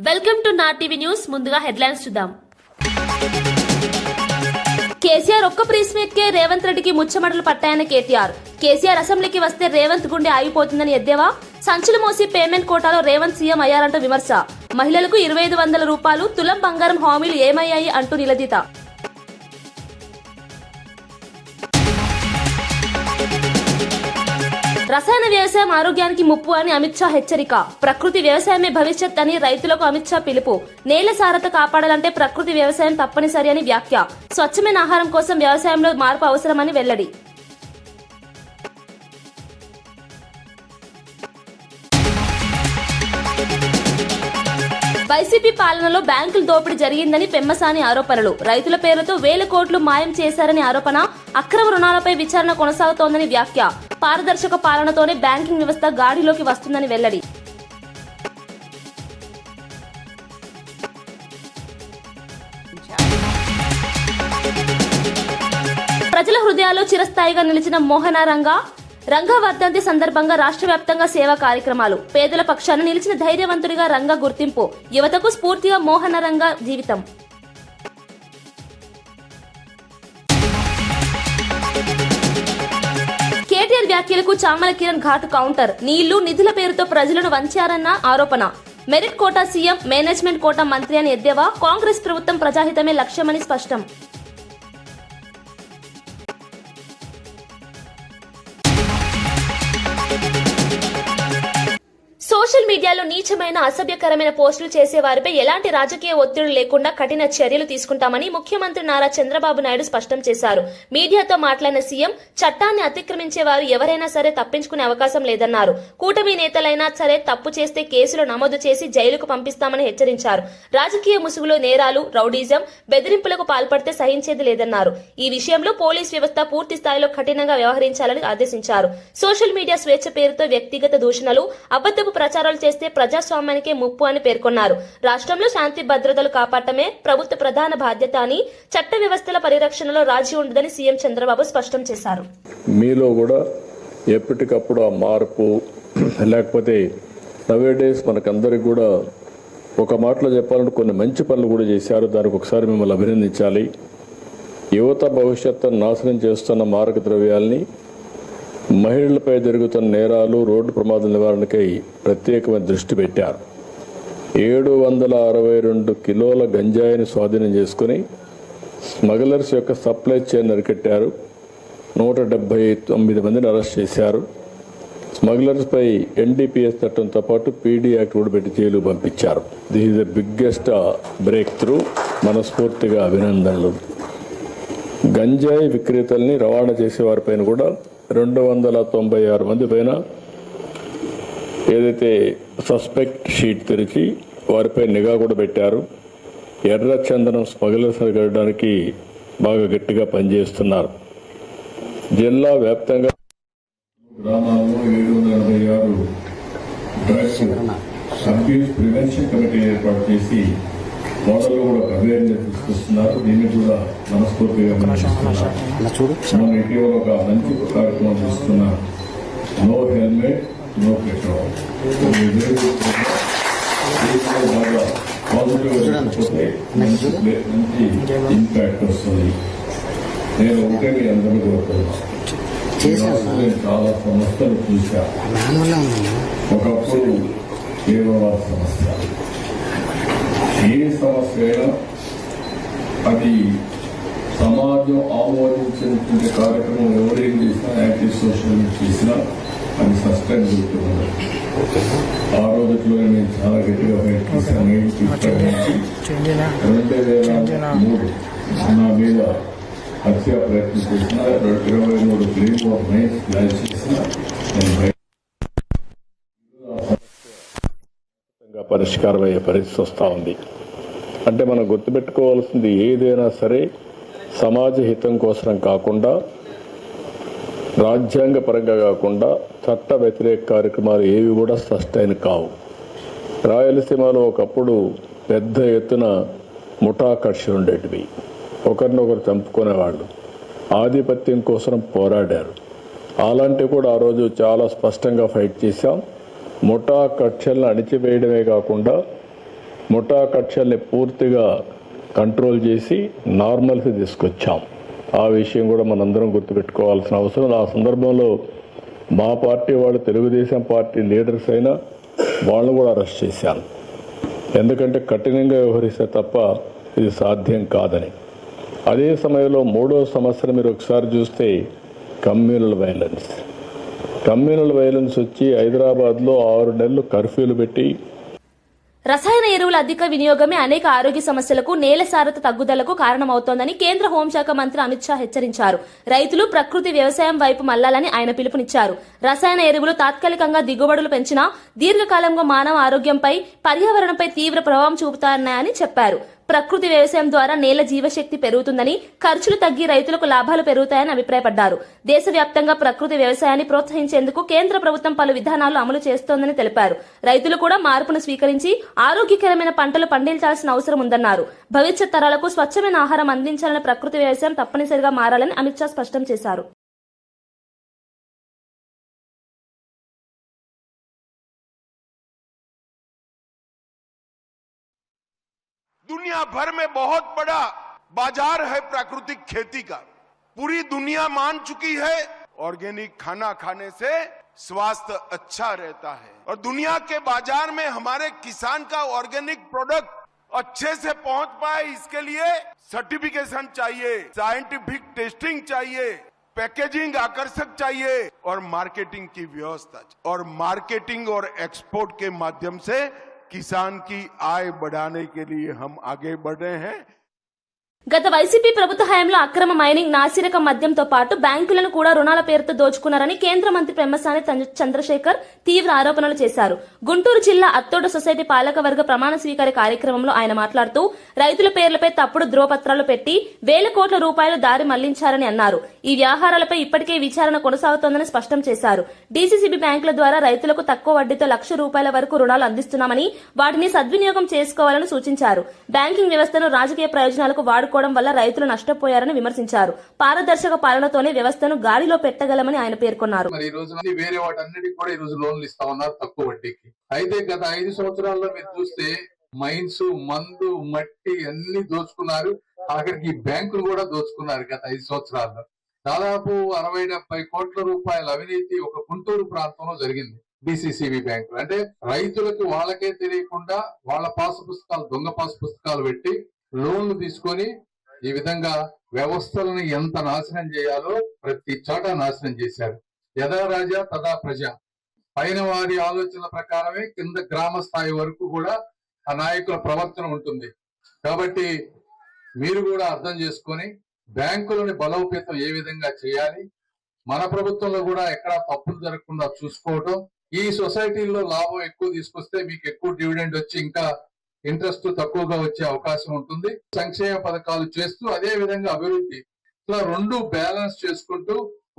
Welcome to నా TV news. ముందుగా headlines చూద్దాం. కేసీఆర్ ఒక్క ప్రెస్ మీట్ కే రేవంత్ రెడ్డికి ముచ్చమడలు పట్టాయన్న కేటీఆర్. కేసీఆర్ అసెంబ్లీకి వస్తే రేవంత్ గుండె ఆగిపోతుందని ఎద్దేవా. సంచులు మోసి పేమెంట్ కోటాలో రేవంత్ సీఎం అయ్యారంటూ విమర్శ. మహిళలకు 2500 రూపాయలు తులం బంగారం హామీలు ఏమయ్యాయి అంటూ నిలదీత. రసాయన వ్యవసాయం ఆరోగ్యానికి ముప్పు అని అమిత్ షా హెచ్చరిక. ప్రకృతి వ్యవసాయమే భవిష్యత్ అని రైతులకు అమిత్ షా పిలుపు. నేల సారత కాపాడాలంటే ప్రకృతి వ్యవసాయం తప్పనిసరి అని వ్యాఖ్య. స్వచ్ఛమైన ఆహారం కోసం వ్యవసాయంలో మార్పు అవసరమని వెల్లడి. వైసీపీ పాలనలో బ్యాంకుల దోపిడీ జరిగిందని పెమ్మసాని ఆరోపణలు. రైతుల పేరుతో 1000 కోట్లు మాయం చేశారని ఆరోపణ. అక్రమ రుణాలపై విచారణ కొనసాగుతోందని వ్యాఖ్య. పారదర్శక పాలనతోనే బ్యాంకింగ్ వ్యవస్థ గాడిలోకి వస్తుందని వెల్లడి. ప్రజల హృదయాల్లో చిరస్థాయిగా నిలిచిన మోహన రంగా వర్ధంతి సందర్భంగా రాష్ట్ర వ్యాప్తంగా సేవా కార్యక్రమాలు. పేదల పక్షాన నిలిచిన ధైర్యవంతుడిగా రంగా గుర్తింపు. యువతకు స్ఫూర్తిగా మోహన రంగా జీవితం. కేటీఆర్ వ్యాఖ్యలకు చామల కిరణ్ ఘాటు కౌంటర్. నీళ్లు నిధుల పేరుతో ప్రజలను వంచారన్న ఆరోపణ. Merit quota CM, management quota మంత్రి అని ఎద్దేవా. కాంగ్రెస్ ప్రభుత్వం ప్రజాహితమే లక్ష్యమని స్పష్టం. సోషల్ మీడియాలో నీచమైన అసభ్యకరమైన పోస్టులు చేసే వారిపై ఎలాంటి రాజకీయ ఒత్తిడి లేకుండా కఠిన చర్యలు తీసుకుంటామని ముఖ్యమంత్రి నారా చంద్రబాబు నాయుడు స్పష్టం చేశారు. మీడియాతో మాట్లాడిన సీఎం, చట్టాన్ని అతిక్రమించే వారు ఎవరైనా సరే తప్పించుకునే అవకాశం లేదన్నారు. కూటమి నేతలైనా సరే తప్పు చేస్తే కేసులు నమోదు చేసి జైలుకు పంపిస్తామని హెచ్చరించారు. రాజకీయ ముసుగులో నేరాలు, రౌడీజం, బెదిరింపులకు పాల్పడితే సహించేది లేదన్నారు. ఈ విషయంలో పోలీస్ వ్యవస్థ పూర్తి స్థాయిలో కఠినంగా వ్యవహరించాలని ఆదేశించారు. సోషల్ మీడియా స్వేచ్ఛ పేరుతో వ్యక్తిగత దూషణలు, అబద్ధపు ప్రచారాలు చేస్తే ప్రజాస్వామ్యానికే ముప్పు అని పేర్కొన్నారు. రాష్ట్రంలో శాంతి భద్రతలు కాపాడటమే ప్రభుత్వ ప్రధాన బాధ్యత అని, చట్ట వ్యవస్థల పరిరక్షణలో రాజీ ఉండదని సీఎం చంద్రబాబు స్పష్టం చేశారు. మీలో కూడా ఎప్పటికప్పుడు ఆ మార్పు లేకపోతే నవేడేస్ మనకందరికి కూడా ఒక మాటలో చెప్పాలంటే కొన్ని మంచి పనులు కూడా చేశారు. దానికి ఒకసారి మిమ్మల్ని అభినందించాలి. యువత భవిష్యత్తును నాశనం చేస్తున్న మారక ద్రవ్యాల్ని, మహిళలపై జరుగుతున్న నేరాలు, రోడ్డు ప్రమాదాల నివారణకై ప్రత్యేకమైన దృష్టి పెట్టారు. 762 కిలోల గంజాయిని స్వాధీనం చేసుకుని స్మగ్లర్స్ యొక్క సప్లై చైన్ అరికట్టారు. 179 మందిని అరెస్ట్ చేశారు. స్మగ్లర్స్ పై ఎన్డీపీఎస్ చట్టంతో పాటు పీడీ యాక్ట్ కూడా పెట్టి జైలు పంపించారు. This is the biggest break through. మనస్ఫూర్తిగా అభినందనలు. గంజాయి విక్రేతల్ని రవాణా చేసేవారిపైన కూడా 296 మంది పైన ఏదైతే సస్పెక్ట్ షీట్ తెరిచి వారిపై నిఘా కూడా పెట్టారు. ఎర్ర చందనం స్మగ్లర్స్ అరికట్టడానికి బాగా గట్టిగా పనిచేస్తున్నారు. జిల్లా వ్యాప్తంగా గ్రామాల్లో 786 డ్రగ్స్ అబ్యూస్ ప్రివెన్షన్ కమిటీ ఏర్పాటు చేసి మోడల్లో కూడా అవేర్నెస్ తీసుకొస్తున్నారు. దీన్ని కూడా మనస్ఫూర్తిగా మనం ఇటీవల ఒక మంచి కార్యక్రమం తీసుకున్న నో హెల్మెట్ నో పెట్రోల్ బాగా పాజిటివ్ మంచి ఇంపాక్ట్ వస్తుంది. నేను ఒకటే మీ అందరూ కోరుతున్నాను. చాలా సమస్యలు చూశాను. ఒకప్పుడు కేవలం సమస్య, ఏ సమస్య అయినా అది సమాజం ఆమోదించినటువంటి కార్యక్రమం ఎవరేం చేసినా, యాంటీ సోషల్ చేసినా అది సస్టైన్ అవుతుంది. ఆ రోజుల్లో నేను చాలా గట్టిగా ఫైట్ చేశాను. 2003 నా మీద హత్యా ప్రయత్నం చేసిన, 23 క్లీన్ ఆఫ్ నైన్స్ ప్లాన్ చేసిన పరిష్కారం అయ్యే పరిస్థితి వస్తూ ఉంది. అంటే మనం గుర్తుపెట్టుకోవాల్సింది, ఏదైనా సరే సమాజ హితం కోసం కాకుండా, రాజ్యాంగ పరంగా కాకుండా చట్ట వ్యతిరేక కార్యక్రమాలు ఏవి కూడా సస్టైన్ కావు. రాయలసీమలో ఒకప్పుడు పెద్ద ఎత్తున ముఠా కక్షలు ఉండేటివి. ఒకరినొకరు చంపుకునేవాళ్ళు, ఆధిపత్యం కోసం పోరాడారు. అలాంటివి కూడా ఆ రోజు చాలా స్పష్టంగా ఫైట్ చేశాం. ముఠా కక్షలను అణిచివేయడమే కాకుండా ముఠా కక్షల్ని పూర్తిగా కంట్రోల్ చేసి నార్మల్కి తీసుకొచ్చాం. ఆ విషయం కూడా మనందరం గుర్తుపెట్టుకోవాల్సిన అవసరం. ఆ సందర్భంలో మా పార్టీ వాళ్ళు, తెలుగుదేశం పార్టీ లీడర్స్ అయినా వాళ్ళని కూడా అరెస్ట్ చేశాను. ఎందుకంటే కఠినంగా వ్యవహరిస్తే తప్ప ఇది సాధ్యం కాదని. అదే సమయంలో మూడో సమస్యను మీరు ఒకసారి చూస్తే కమ్యూనల్ వైలెన్స్ వచ్చి హైదరాబాద్లో 6 నెలలు కర్ఫ్యూలు పెట్టి రసాయన ఎరువుల అధిక వినియోగమే అనేక ఆరోగ్య సమస్యలకు, నేల సారత తగ్గుదలకు కారణమవుతోందని కేంద్ర హోంశాఖ మంత్రి అమిత్ షా హెచ్చరించారు. రైతులు ప్రకృతి వ్యవసాయం వైపు మళ్లాలని ఆయన పిలుపునిచ్చారు. రసాయన ఎరువులు తాత్కాలికంగా దిగుబడులు పెంచినా దీర్ఘకాలంగా మానవ ఆరోగ్యంపై, పర్యావరణంపై తీవ్ర ప్రభావం చూపుతాయని చెప్పారు. ప్రకృతి వ్యవసాయం ద్వారా నేల జీవశక్తి పెరుగుతుందని, ఖర్చులు తగ్గి రైతులకు లాభాలు పెరుగుతాయని అభిప్రాయపడ్డారు. దేశవ్యాప్తంగా ప్రకృతి వ్యవసాయాన్ని ప్రోత్సహించేందుకు కేంద్ర ప్రభుత్వం పలు విధానాలు అమలు చేస్తోందని తెలిపారు. రైతులు కూడా మార్పును స్వీకరించి ఆరోగ్యకరమైన పంటలు పండించాల్సిన అవసరం ఉందన్నారు. భవిష్యత్ తరాలకు స్వచ్ఛమైన ఆహారం అందించాలని ప్రకృతి వ్యవసాయం తప్పనిసరిగా మారాలని అమిత్ షా స్పష్టం చేశారు. दुनिया भर में बहुत बड़ा बाजार है प्राकृतिक खेती का। पूरी दुनिया मान चुकी है ऑर्गेनिक खाना खाने से स्वास्थ्य अच्छा रहता है और दुनिया के बाजार में हमारे किसान का ऑर्गेनिक प्रोडक्ट अच्छे से पहुंच पाए, इसके लिए सर्टिफिकेशन चाहिए, साइंटिफिक टेस्टिंग चाहिए, पैकेजिंग आकर्षक चाहिए और मार्केटिंग की व्यवस्था, और मार्केटिंग और एक्सपोर्ट के माध्यम से किसान की आय बढ़ाने के लिए हम आगे बढ़ रहे हैं. గత వైసీపీ ప్రభుత్వ హయాంలో అక్రమ మైనింగ్, నాసిరకం మద్యంతో పాటు బ్యాంకులను కూడా రుణాల పేరుతో దోచుకున్నారని కేంద్ర మంత్రి పెమ్మసాని చంద్రశేఖర్ తీవ్ర ఆరోపణలు చేశారు. గుంటూరు జిల్లా అత్తోట సొసైటీ పాలకవర్గ ప్రమాణ స్వీకార కార్యక్రమంలో ఆయన మాట్లాడుతూ రైతుల పేర్లపై తప్పుడు ధ్రువపత్రాలు పెట్టి వేల కోట్ల రూపాయలు దారి మళ్లించారని అన్నారు. ఈ వ్యవహారాలపై ఇప్పటికే విచారణ కొనసాగుతోందని స్పష్టం చేశారు. డీసీసీబీ బ్యాంకుల ద్వారా రైతులకు తక్కువ వడ్డీతో ₹1,00,000 వరకు రుణాలు అందిస్తున్నామని, వాటిని సద్వినియోగం చేసుకోవాలని సూచించారు. బ్యాంకింగ్ వ్యవస్థను రాజకీయ ప్రయోజనాలకు వాడుకోవడం వల్ల రైతులు నష్టపోయారని విమర్శించారు. పారదర్శక పాలనతోనే వ్యవస్థను గాడిలో పెట్టగలమని ఆయన పేర్కొన్నారు. మరి ఈ రోజు వేరే వాటన్నిటికి కూడా ఈ రోజు లోన్లు ఇస్తా ఉన్నారు తక్కువ వడ్డీకి. అయితే గత 5 సంవత్సరాల్లో మీరు చూస్తే మైన్స్, మందు, మట్టి అన్ని దోచుకున్నారు. ఆఖరికి బ్యాంకులు కూడా దోచుకున్నారు. గత 5 సంవత్సరాల్లో దాదాపు 60-70 కోట్ల రూపాయల అవినీతి ఒక గుంటూరు ప్రాంతంలో జరిగింది. డిసిసిబి బ్యాంకు అంటే రైతులకు వాళ్ళకే తెలియకుండా వాళ్ళ పాసు పుస్తకాలు, దొంగ పాసు పుస్తకాలు పెట్టి లోన్లు తీసుకొని ఈ విధంగా వ్యవస్థలను ఎంత నాశనం చేయాలో ప్రతి చోట నాశనం చేశారు. యథా రాజా తదా ప్రజ. పైన వారి ఆలోచనల ప్రకారమే కింద గ్రామ స్థాయి వరకు కూడా ఆ నాయకుల ప్రవర్తన ఉంటుంది. కాబట్టి మీరు కూడా అర్థం చేసుకొని బ్యాంకులను బలోపేతం ఏ విధంగా చేయాలి, మన ప్రభుత్వంలో కూడా ఎక్కడా తప్పులు జరగకుండా చూసుకోవటం, ఈ సొసైటీల్లో లాభం ఎక్కువ తీసుకొస్తే మీకు ఎక్కువ డివిడెండ్ వచ్చి ఇంకా ఇంట్రెస్ట్ తక్కువగా వచ్చే అవకాశం ఉంటుంది. సంక్షేమ పథకాలు చేస్తూ అదే విధంగా అభివృద్ధి, ఇట్లా రెండు బ్యాలెన్స్ చేసుకుంటూ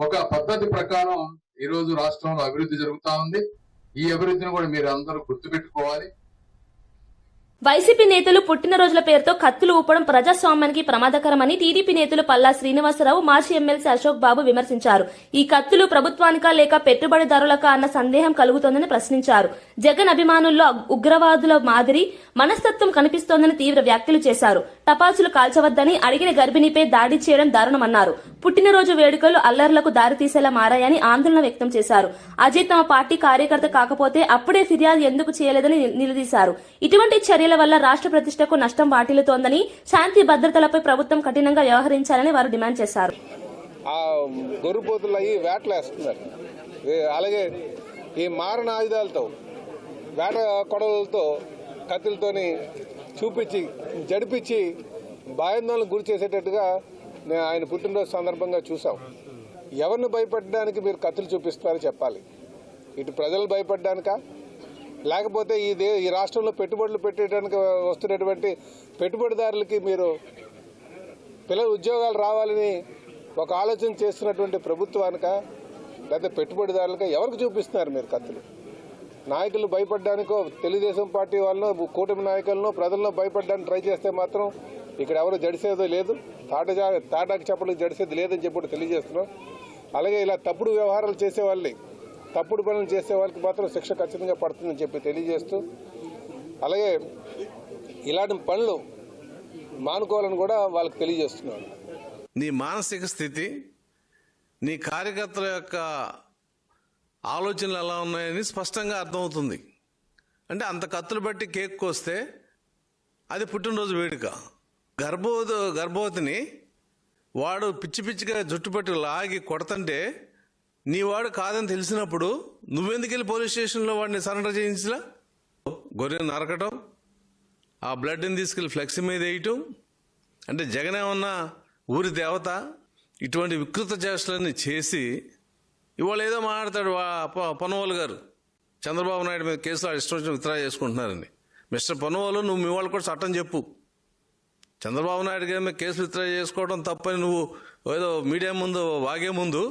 ఒక పద్ధతి ప్రకారం ఈ రోజు రాష్ట్రంలో అభివృద్ధి జరుగుతా ఉంది. ఈ అభివృద్ధిని కూడా మీరు అందరూ గుర్తుపెట్టుకోవాలి. వైసీపీ నేతలు పుట్టినరోజుల పేరుతో కత్తులు ఊపడం ప్రజాస్వామ్యానికి ప్రమాదకరమని టీడీపీ నేతలు పల్లా శ్రీనివాసరావు, మాజీ ఎమ్మెల్సీ అశోక్ బాబు విమర్శించారు. ఈ కత్తులు ప్రభుత్వానికా లేక పెట్టుబడిదారులకా అన్న సందేహం కలుగుతోందని ప్రశ్నించారు. జగన్ అభిమానుల్లో ఉగ్రవాదుల మాదిరి మనస్తత్వం కనిపిస్తోందని తీవ్ర వ్యాఖ్యలు చేశారు. టపాసులు కాల్చవద్దని, అడిగిన గర్భిణిపై దాడి చేయడం దారుణమన్నారు. పుట్టినరోజు వేడుకలు అల్లర్లకు దారితీసేలా మారాయని ఆందోళన వ్యక్తం చేశారు. అజయ్ తమ పార్టీ కార్యకర్త కాకపోతే అప్పుడే ఫిర్యాదు ఎందుకు చేయలేదని నిలదీశారు. ఇటువంటి చర్యల వల్ల రాష్ట్ర ప్రతిష్టకు నష్టం వాటిల్లుతోందని, శాంతి భద్రతలపై ప్రభుత్వం కఠినంగా వ్యవహరించాలని వారు డిమాండ్ చేశారు. గొర్రెపోతులు అయ్యి వేటలేస్తున్నారు. అలాగే ఈ మారణ ఆయుధాలతో, వేట కొడవలతో, కత్తులతోని చూపించి జడిపించి భయాందోళనకు గురి చేసేటట్టుగా ఆయన పుట్టినరోజు సందర్భంగా చూసాం. ఎవరిని భయపడడానికి మీరు కత్తులు చూపిస్తారో చెప్పాలి. ఇటు ప్రజలు భయపడడానికా, లేకపోతే ఈ రాష్ట్రంలో పెట్టుబడులు పెట్టడానికి వస్తున్నటువంటి పెట్టుబడిదారులకి మీరు పిల్లల ఉద్యోగాలు రావాలని ఒక ఆలోచన చేస్తున్నటువంటి ప్రభుత్వానికా, లేకపోతే పెట్టుబడిదారులకా, ఎవరికి చూపిస్తున్నారు మీరు కత్తులు? నాయకులు భయపడడానికో, తెలుగుదేశం పార్టీ వాళ్ళను, కూటమి నాయకులను, ప్రజలను భయపడడానికి ట్రై చేస్తే మాత్రం ఇక్కడ ఎవరు జడిసేదో లేదు, తాటాకి చెప్పడానికి జడిసేది లేదని చెప్పి తెలియజేస్తున్నాం. అలాగే ఇలా తప్పుడు వ్యవహారాలు చేసేవాళ్ళని, తప్పుడు పనులు చేసే వాళ్ళకి మాత్రం శిక్ష ఖచ్చితంగా పడుతుందని చెప్పి తెలియజేస్తూ, అలాగే ఇలాంటి పనులు మానుకోవాలని కూడా వాళ్ళకి తెలియజేస్తున్నాను. నీ మానసిక స్థితి, నీ కార్యకర్తల యొక్క ఆలోచనలు ఎలా ఉన్నాయని స్పష్టంగా అర్థమవుతుంది. అంటే అంత కత్తులు బట్టి కేక్ కోస్తే అది పుట్టినరోజు వేడుక. గర్భవతిని వాడు పిచ్చి పిచ్చిగా జుట్టు పట్టి లాగి కొడతంటే నీ వాడు కాదని తెలిసినప్పుడు నువ్వెందుకు వెళ్ళి పోలీస్ స్టేషన్లో వాడిని సరెండర్ చేయించలా? గొర్రెను నరకటం, ఆ బ్లడ్ని తీసుకెళ్ళి ఫ్లెక్సీ మీద వేయటం, అంటే జగన్ ఏమన్నా ఊరి దేవత? ఇటువంటి వికృత చేష్టలన్నీ చేసి ఇవాళ ఏదో మాట్లాడతాడు పొన్నవాళ్ళు గారు, చంద్రబాబు నాయుడు మీద కేసులు ఇష్టం వచ్చిన విత్డ్రా చేసుకుంటున్నారని. మిస్టర్ పొన్నవాళ్ళు, నువ్వు మీ వాళ్ళు కూడా చట్టం చెప్పు. చంద్రబాబు నాయుడు గారి మీద కేసులు విత్డ్రా చేసుకోవడం తప్పని నువ్వు ఏదో మీడియా ముందు వాగే ముందు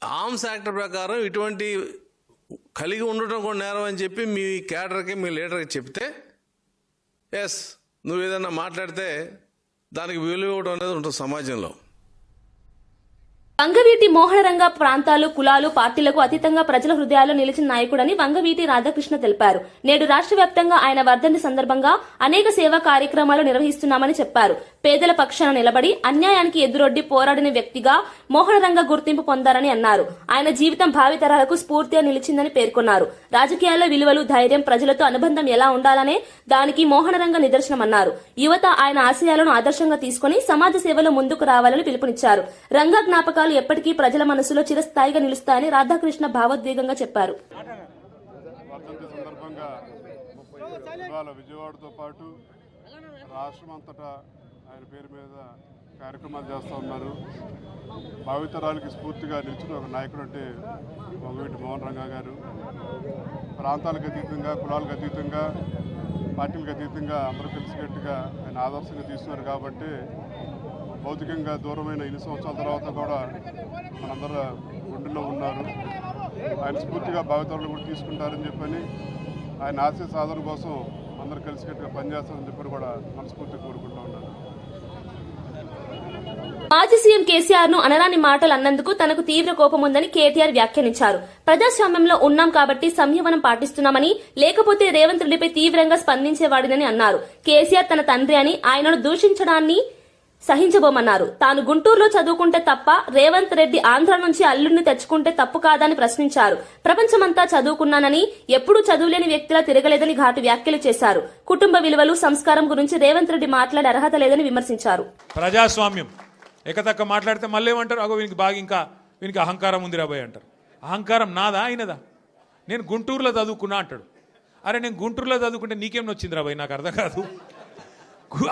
ఆర్మ్స్ యాక్ట్ ప్రకారం ఇటువంటి కలిగి ఉండటం కూడా నేరం అని చెప్పి మీ క్యాడర్కి, మీ లీడర్కి చెప్తే ఎస్ నువ్వు ఏదన్నా మాట్లాడితే దానికి విలువ ఇవ్వడం అనేది ఉంటుంది సమాజంలో. వంగవీటి మోహనరంగ ప్రాంతాలు, కులాలు, పార్టీలకు అతీతంగా ప్రజల హృదయాల్లో నిలిచిన నాయకుడని వంగవీటి రాధాకృష్ణ తెలిపారు. నేడు రాష్ట్ర వ్యాప్తంగా ఆయన వర్ధంతి సందర్భంగా అనేక సేవా కార్యక్రమాలు నిర్వహిస్తున్నామని చెప్పారు. పేదల పక్షాన నిలబడి అన్యాయానికి ఎదురొడ్డి పోరాడిన వ్యక్తిగా మోహనరంగ గుర్తింపు పొందారని అన్నారు. ఆయన జీవితం భావితరాలకు స్ఫూర్తిగా నిలిచిందని పేర్కొన్నారు. రాజకీయాల్లో విలువలు, ధైర్యం, ప్రజలతో అనుబంధం ఎలా ఉండాలనే దానికి మోహనరంగ నిదర్శనమన్నారు. యువత ఆయన ఆశయాలను ఆదర్శంగా తీసుకుని సమాజ సేవలో ముందుకు రావాలని పిలుపునిచ్చారు. రంగ జ్ఞాపకాలు ఎప్పటికీ ప్రజల మనసులో చిరస్థాయిగా నిలుస్తాయని రాధాకృష్ణ భావోద్వేగంగా చెప్పారు. వర్ధంతి సందర్భంగా ఇవాళ విజయవాడతో పాటు రాష్ట్రం అంతటా ఆయన పేరు మీద కార్యక్రమాలు చేస్తూ ఉన్నారు. భావితరాలకి స్ఫూర్తిగా నిలిచిన ఒక నాయకుడు అంటే వంగవీటి మోహన్ రంగా గారు. ప్రాంతాలకు అతీతంగా, కులాలకు అతీతంగా, పార్టీలకు అతీతంగా అందరూ కలిసికట్టుగా ఆయన ఆదర్శంగా తీసుకున్నారు. కాబట్టి భౌతికంగా దూరమైన 8 సంవత్సరాల తర్వాత కూడా మనందరూ గుండెల్లో ఉన్నారు. ఆయన స్ఫూర్తిగా భావితరాలు కూడా తీసుకుంటారని చెప్పని, ఆయన ఆశయ సాధన కోసం అందరూ కలిసికట్టుగా పనిచేస్తారని చెప్పి కూడా మనస్ఫూర్తిగా కోరుకుంటూ ఉన్నారు. మాజీ సీఎం కేసీఆర్ ను అనరాని మాటలు అన్నందుకు తనకు తీవ్ర కోపం ఉందని కేటీఆర్ వ్యాఖ్యానించారు. ప్రజాస్వామ్యంలో ఉన్నాం కాబట్టి సంయమనం పాటిస్తున్నామని, లేకపోతే రేవంత్ రెడ్డిపై తీవ్రంగా స్పందించేవాడినని అన్నారు. కేసీఆర్ తన తండ్రి అని, ఆయనను దూషించడాన్ని సహించబోమన్నారు. తాను గుంటూరులో చదువుకుంటే తప్ప రేవంత్ రెడ్డి ఆంధ్ర నుంచి అల్లుడిని తెచ్చుకుంటే తప్పు కాదని ప్రశ్నించారు. ప్రపంచమంతా చదువుకున్నానని, ఎప్పుడూ చదువులేని వ్యక్తిలా తిరగలేదని ఘాటు వ్యాఖ్యలు చేశారు. కుటుంబ విలువలు, సంస్కారం గురించి రేవంత్ రెడ్డి మాట్లాడే అర్హత లేదని విమర్శించారు. ప్రజాస్వామ్యం ఏకతక్క మాట్లాడితే మళ్ళీ ఏమంటారు, అగో వీనికి బాగా ఇంకా వీనికి అహంకారం ఉంది రాబోయే అంటారు. అహంకారం నాదా ఆయనదా? నేను గుంటూరులో చదువుకున్నా అంటాడు. అరే నేను గుంటూరులో చదువుకుంటే నీకేం వచ్చింది రాబోయ్? నాకు అర్థం కాదు.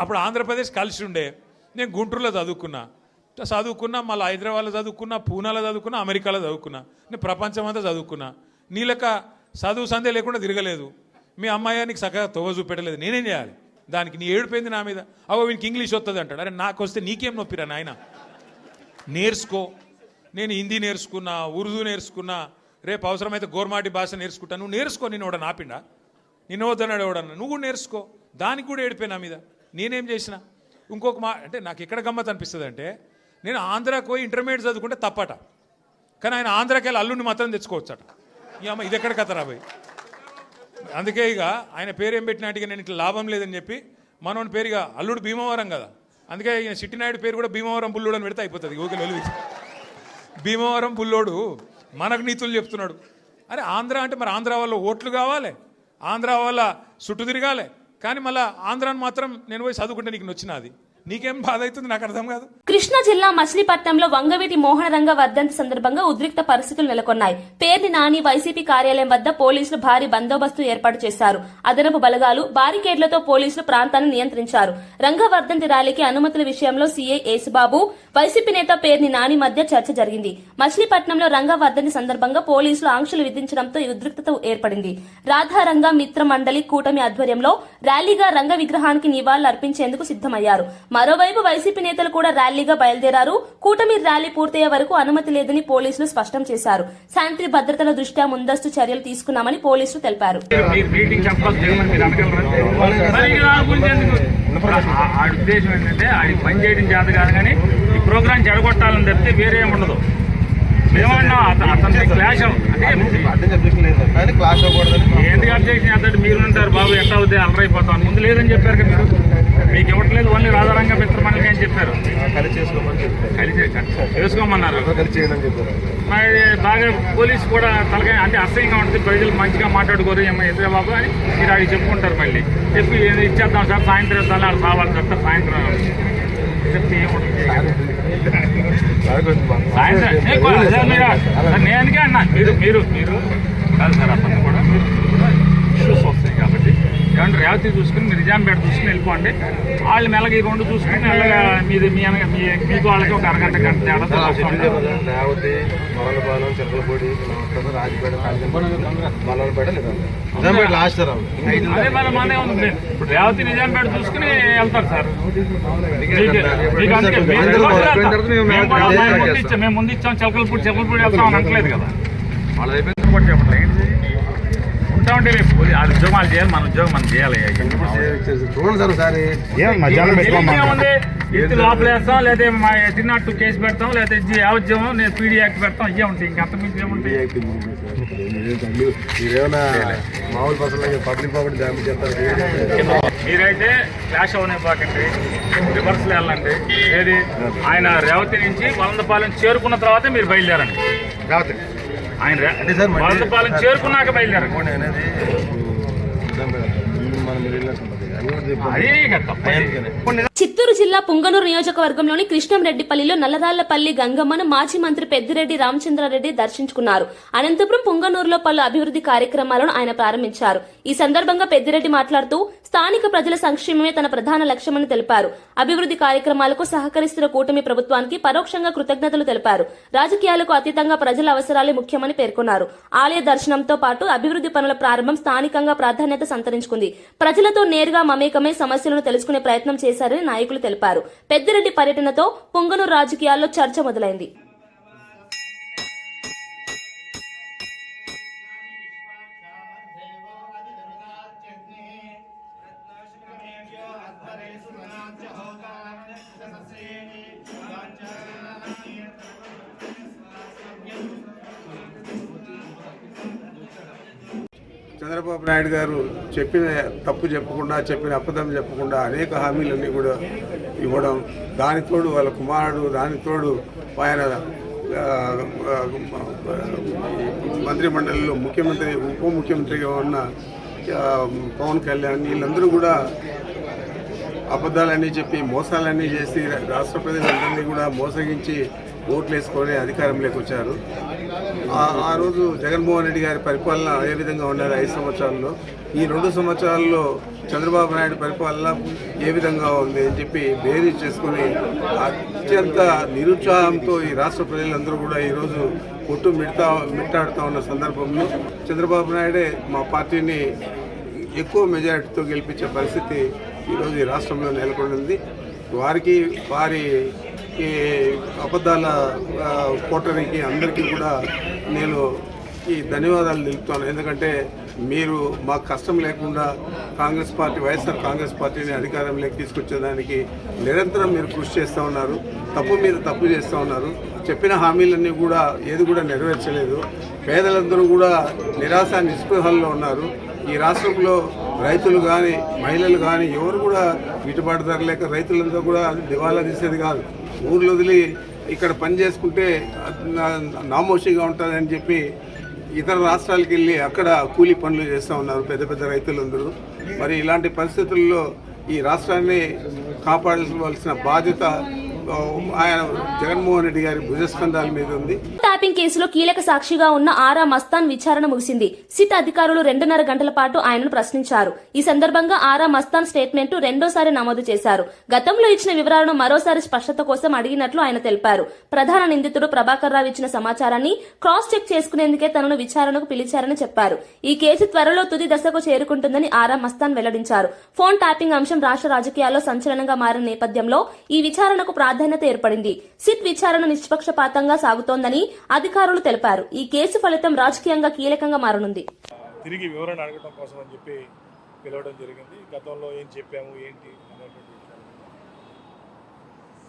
అప్పుడు ఆంధ్రప్రదేశ్ కలిసి ఉండే, నేను గుంటూరులో చదువుకున్నా, మళ్ళీ హైదరాబాద్లో చదువుకున్నా, పూనాలో చదువుకున్నా, అమెరికాలో చదువుకున్నా, నేను ప్రపంచం అంతా చదువుకున్నా. నీ లెక్క చదువు సందే లేకుండా తిరగలేదు. మీ అమ్మాయి నీకు చక్కగా తోవ చూపెట్టలేదు, నేనేం చేయాలి? దానికి నీ ఏడిపోయింది నా మీద. అవో వీనికి ఇంగ్లీష్ వస్తుంది అంటాడు. అరే నాకు వస్తే నీకేం నొప్పిరా నాయన? నేర్చుకో. నేను హిందీ నేర్చుకున్నా, ఉర్దూ నేర్చుకున్నా, రేపు అవసరమైతే గోర్మాటి భాష నేర్చుకుంటా. నువ్వు నేర్చుకో. నేను ఎవడ నాపిండా? నిన్న వద్దన్నాడు ఎవడన్నా? నువ్వు కూడా నేర్చుకో. దానికి కూడా ఏడిపోయి నా మీద. నేనేం చేసిన? ఇంకొక అంటే నాకు ఎక్కడ గమ్మత్ అనిపిస్తుంది అంటే, నేను ఆంధ్రాకి పోయి ఇంటర్మీడియట్ చదువుకుంటే తప్పట, కానీ ఆయన ఆంధ్రాకి వెళ్ళి అల్లుడిని మాత్రం తెచ్చుకోవచ్చట. ఈ అమ్మ ఇది ఎక్కడ కథ రాబోయ్? అందుకే ఇక ఆయన పేరు ఏం పెట్టినట్టుగా నేను ఇట్లా లాభం లేదని చెప్పి మనోని పేరుగా అల్లుడు భీమవరం కదా, అందుకే ఈయన చిట్టినాయుడు పేరు కూడా భీమవరం బుల్లోడు అని పెడితే అయిపోతుంది. ఓకే వెలుగు భీమవరం బుల్లోడు మనకు నీతులు చెప్తున్నాడు. అరే ఆంధ్ర అంటే మరి ఆంధ్ర వాళ్ళ ఓట్లు కావాలి, ఆంధ్ర వాళ్ళ చుట్టూ తిరగాలి, కానీ మళ్ళీ ఆంధ్రాని మాత్రం నేను పోయి చదువుకుంటే నీకు నచ్చినది. నీకేం బాధ అవుతుంది? నాకు అర్థం కాదు. కృష్ణా జిల్లా మచిలీపట్నంలో వంగవీటి మోహనరంగ వర్ధంతి సందర్భంగా ఉద్రిక్త పరిస్థితులు నెలకొన్నాయి. పేర్ని నాని వైసీపీ కార్యాలయం వద్ద పోలీసులు భారీ బందోబస్తు ఏర్పాటు చేశారు. అదనపు బలగాలు, బారికేడ్లతో పోలీసులు ప్రాంతాన్ని నియంత్రించారు. రంగ వర్ధంతి ర్యాలీకి అనుమతుల విషయంలో సీఐ యేసుబాబు, వైసీపీ నేత పేర్ని నాని మధ్య చర్చ జరిగింది. మచిలీపట్నంలో రంగ వర్ధంతి సందర్భంగా పోలీసులు ఆంక్షలు విధించడంతో ఉద్రిక్తత ఏర్పడింది. రాధారంగ మిత్ర మండలి కూటమి ఆధ్వర్యంలో ర్యాలీగా రంగ విగ్రహానికి నివాళులు అర్పించేందుకు సిద్దమయ్యారు. మరోవైపు వైసీపీ నేతలు కూడా ర్యాలీగా బయలుదేరారు. కూటమి ర్యాలీ పూర్తయ్యే వరకు అనుమతి లేదని పోలీసులు స్పష్టం చేశారు. శాంతి భద్రతల దృష్ట్యా ముందస్తు చర్యలు తీసుకున్నామని పోలీసులు తెలిపారు. ఉద్దేశం ఏంటంటే ఆడికి పని చేయడం చేత కాదు, కానీ ఈ ప్రోగ్రాం చెడగొట్టాలని తప్పితే వేరే ఏముండదు. మేమన్నా అతని క్లాష్ కానీ క్లాస్ అవ్వకూడదని ఎందుకు అబ్జెక్షన్ చేస్తాడు? మీరు ఉంటారు బాబు ఎట్లా అవుతాయి అలరైపోతాను ముందు లేదని చెప్పారు కదా మీరు. మీకు ఇవ్వట్లేదు ఓన్లీ రాధారంగ మిత్రమణికి అని చెప్పారు. కలిసి చేసుకోమని చెప్పారు. కలిసి చేసుకోమన్నారు. కలిసి చేయడం చెప్పారు. మరి బాగా పోలీసు కూడా తలకాయ అంటే అసహ్యంగా ఉంటుంది. ప్రజలు మంచిగా మాట్లాడుకోరు ఎందుకు బాబు అని మీరు అడిగి చెప్పుకుంటారు. మళ్ళీ చెప్పి ఇచ్చేద్దాం సార్ సాయంత్రం ఇద్దాం అలా కావాలి సార్ సాయంత్రం చెప్తే సాయంత్రం నేను అందుకే అన్నా మీరు కాదు సార్ అతను కూడా ఇష్యూస్ వస్తాయి కాబట్టి ఏమంటే రేవతి చూసుకుని మీరు నిజాంపేట చూసుకుని వెళ్ళిపోండి. వాళ్ళు మెల్లగా ఈ రెండు చూసుకుని మెల్లగా మీది మీకు వాళ్ళకి ఒక అరగంట గంట తేడా రేవతి మొరలపాలెం చిరకలపూడి రాజపేట మల్లపేట నిజాంపేట లాస్ట్ అదే మరి మనమే ఉంది. ఇప్పుడు రేవతి నిజాంపేట చూసుకుని వెళ్తారు సార్. మేము ముందు ఇచ్చాం చిలకలపూడి వెళ్తాం అని అనట్లేదు కదా. వాళ్ళు అయిపోయింది కూడా చెప్పట్లేదు. ఉంటామంటే రేపు వాళ్ళ ఉద్యోగం వాళ్ళు చేయాలి, మన ఉద్యోగం మనం చేయాలి. చూడండి సార్ ఒకసారి ఏముంది ఇంటి లోపల వేస్తాం, లేదా మా 1802 కేసు పెడతాం, లేదా యావజ్జీవం నేను పీడీ యాక్ట్ పెడతాం. ఇవే ఉంటాయి, ఇంకంత మించి ఏముంటాయి. మీరేమైనా మామూలు పర్సన్ పబ్లిక్ ప్రాపర్టీ డ్యామేజ్ చేస్తారు. మీరైతే క్లాష్ అవనే పాకండి, రివర్స్లో వెళ్ళండి. ఏది ఆయన రేవతి నుంచి వలందపాలెం చేరుకున్న తర్వాత మీరు బయలుదేరండి. ఆయన వలందపాలెం చేరుకున్నాక బయలుదేరండి. అదే తప్ప. చిత్తూరు జిల్లా పుంగనూరు నియోజకవర్గంలోని కృష్ణంరెడ్డిపల్లిలో నల్లరాళ్లపల్లి గంగమ్మను మాజీ మంత్రి పెద్దిరెడ్డి రామచంద్రారెడ్డి దర్శించుకున్నారు. అనంతపురం పుంగనూరులో పలు అభివృద్ధి కార్యక్రమాలను ఆయన ప్రారంభించారు. ఈ సందర్భంగా పెద్దిరెడ్డి మాట్లాడుతూ స్థానిక ప్రజల సంక్షేమమే తన ప్రధాన లక్ష్యమని తెలిపారు. అభివృద్ధి కార్యక్రమాలకు సహకరిస్తున్న కూటమి ప్రభుత్వానికి పరోక్షంగా కృతజ్ఞతలు తెలిపారు. రాజకీయాలకు అతీతంగా ప్రజల అవసరాలే ముఖ్యమని పేర్కొన్నారు. ఆలయ దర్శనంతో పాటు అభివృద్ధి పనుల ప్రారంభం స్థానికంగా ప్రాధాన్యత సంతరించుకుంది. ప్రజలతో నేరుగా మమేకమై సమస్యలను తెలుసుకునే ప్రయత్నం చేశారని నాయకులు తెలిపారు. పెద్దిరెడ్డి పర్యటనతో పుంగనూరు రాజకీయాల్లో చర్చ మొదలైంది. చంద్రబాబు నాయుడు గారు చెప్పిన తప్పు చెప్పకుండా, చెప్పిన అబద్ధం చెప్పకుండా అనేక హామీలన్నీ కూడా ఇవ్వడం, దానితోడు వాళ్ళ కుమారుడు, దానితోడు ఆయన మంత్రిమండలిలో ముఖ్యమంత్రి, ఉప ముఖ్యమంత్రిగా ఉన్న పవన్ కళ్యాణ్, వీళ్ళందరూ కూడా అబద్ధాలన్నీ చెప్పి మోసాలన్నీ చేసి రాష్ట్ర ప్రజలందరినీ కూడా మోసగించి ఓట్లు వేసుకొని అధికారంలోకి వచ్చారు. ఆ రోజు జగన్మోహన్ రెడ్డి గారి పరిపాలన ఏ విధంగా ఉన్నది 5 సంవత్సరాల్లో, ఈ 2 సంవత్సరాల్లో చంద్రబాబు నాయుడు పరిపాలన ఏ విధంగా ఉంది అని చెప్పి బేరీ చేసుకుని అత్యంత నిరుత్సాహంతో ఈ రాష్ట్ర ప్రజలందరూ కూడా ఈరోజు మిట్టాడుతూ ఉన్న సందర్భంలో చంద్రబాబు నాయుడే మా పార్టీని ఎక్కువ మెజారిటీతో గెలిపించే పరిస్థితి ఈరోజు ఈ రాష్ట్రంలో నెలకొంది. వారి ఈ అబద్ధాల కోటరీకి అందరికీ కూడా నేను ఈ ధన్యవాదాలు తెలుపుతాను. ఎందుకంటే మీరు మాకు కష్టం లేకుండా కాంగ్రెస్ పార్టీ, వైఎస్ఆర్ కాంగ్రెస్ పార్టీని అధికారంలోకి తీసుకొచ్చేదానికి నిరంతరం మీరు కృషి చేస్తూ ఉన్నారు. తప్పు మీద తప్పు చేస్తూ ఉన్నారు. చెప్పిన హామీలన్నీ కూడా ఏది కూడా నెరవేర్చలేదు. పేదలందరూ కూడా నిరాశ నిస్పృహల్లో ఉన్నారు. ఈ రాష్ట్రంలో రైతులు కానీ, మహిళలు కానీ ఎవరు కూడా గిట్టుబాటు ధర లేక రైతులంతా కూడా దివాలా తీసేది కాదు. ఊర్లు వదిలి ఇక్కడ పని చేసుకుంటే నామోషిగా ఉంటుందని చెప్పి ఇతర రాష్ట్రాలకు వెళ్ళి అక్కడ కూలీ పనులు చేస్తూ ఉన్నారు పెద్ద పెద్ద రైతులందరూ. మరి ఇలాంటి పరిస్థితుల్లో ఈ రాష్ట్రాన్ని కాపాడాల్సిన బాధ్యత ఆయన జగన్మోహన్ రెడ్డి గారి భుజస్కంధాల మీద ఉంది. ట్యాపింగ్ కేసులో కీలక సాక్షిగా ఉన్న ఆరా మస్తాన్ విచారణ ముగిసింది. సిట్ అధికారులు 2.5 గంటల పాటు ఆయనను ప్రశ్నించారు. ఈ సందర్భంగా ఆరా మస్తాన్ స్టేట్మెంట్ రెండోసారి నమోదు చేశారు. గతంలో ఇచ్చిన వివరాలను మరోసారి స్పష్టత కోసం అడిగినట్లు ఆయన తెలిపారు. ప్రధాన నిందితుడు ప్రభాకర్ రావు ఇచ్చిన సమాచారాన్ని క్రాస్ చెక్ చేసుకునేందుకే తనను విచారణకు పిలిచారని చెప్పారు. ఈ కేసు త్వరలో తుది దశకు చేరుకుంటుందని ఆరా మస్తాన్ వెల్లడించారు. ఫోన్ ట్యాపింగ్ అంశం రాష్ట్ర రాజకీయాల్లో సంచలనంగా మారిన నేపథ్యంలో ఈ విచారణకు ప్రాధాన్యత ఏర్పడింది. సిట్ విచారణ నిష్పక్షపాతంగా సాగుతోందని అధికారులు తెలిపారు. ఈ కేసు ఫలితం రాజకీయంగా కీలకంగా మారనుంది. తిరిగి వివరణ అడగడం కోసం అని చెప్పి పిలవడం జరిగింది. గతంలో ఏం చెప్పాము ఏంటి అనేటువంటి